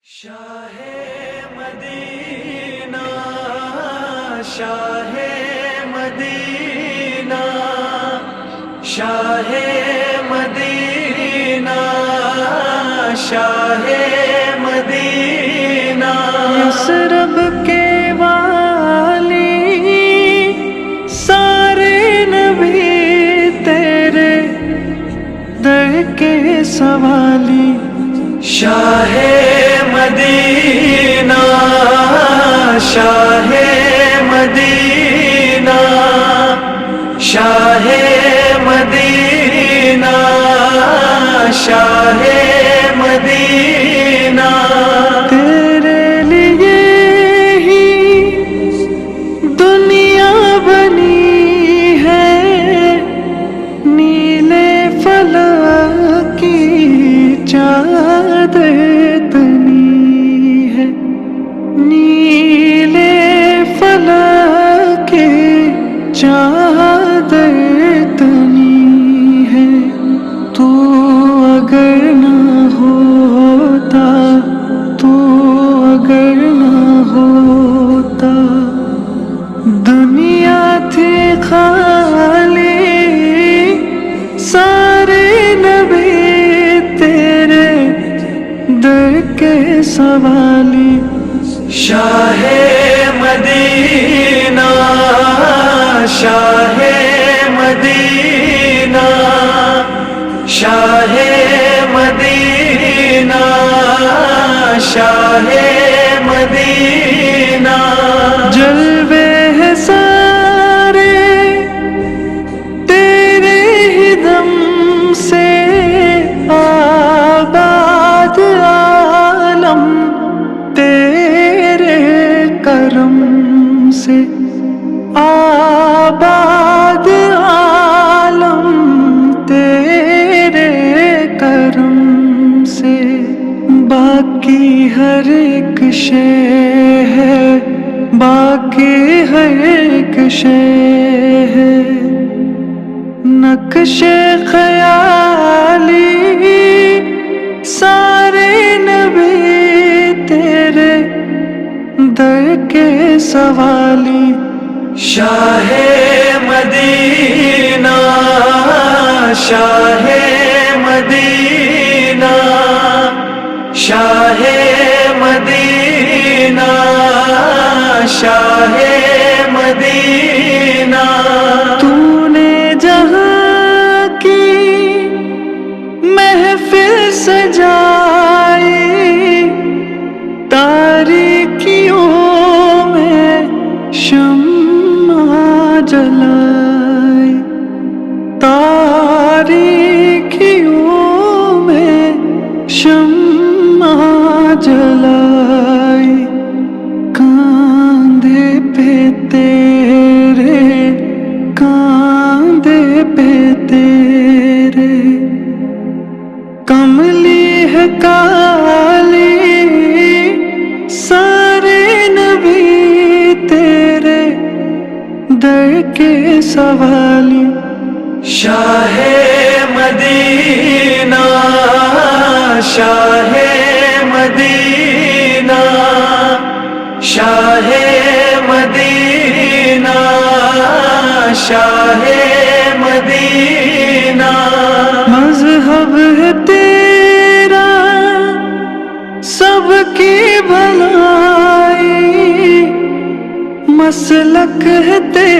شاہ مدینہ شاہ مدینہ شاہ مدینہ شاہ مدینہ یثرب کے والی سارے نبی تیرے در کے سوالی شاہ مدینہ شاہ مدینہ شاہ مدینہ شاہ مدینہ تیرے لیے ہی دنیا بنی ہے نیلے فلک کی چادر تنی ہے نیلے فلک کی چادر تنی ہے تو اگر نہ ہوتا تو اگر نہ ہوتا دنیا تھی خالی سارے نبی تیرے در کے سوالی شاہ مدینہ شاہ مدینہ شاہ مدینہ شاہ مدینہ جلوے ہیں سارے تیرے ہی دم سے آباد عالم تیرے کرم سے آباد عالم تیرے کرم سے باقی ہر ایک شے ہے باقی ہر ایک شے ہے نقش خیالی سارے نبی تیرے در کے سوالی شاہ مدینہ شاہ مدینہ شاہ مدینہ شاہ مدینہ تو نے جہاں کی محفل سجائی تاریکیوں میں شمع جلائی تاریکیوں میں شمع جلائی کاندھے پہ تیرے کاندھے پہ تیرے کملی ہے کالی سارے نبی تیرے در کے سوالی شاہ مدینہ شاہ مدینہ شاہ مدینہ شاہ مدینہ مذہب ہے تیرا سب کی بھلائی مسلک ہے تیرا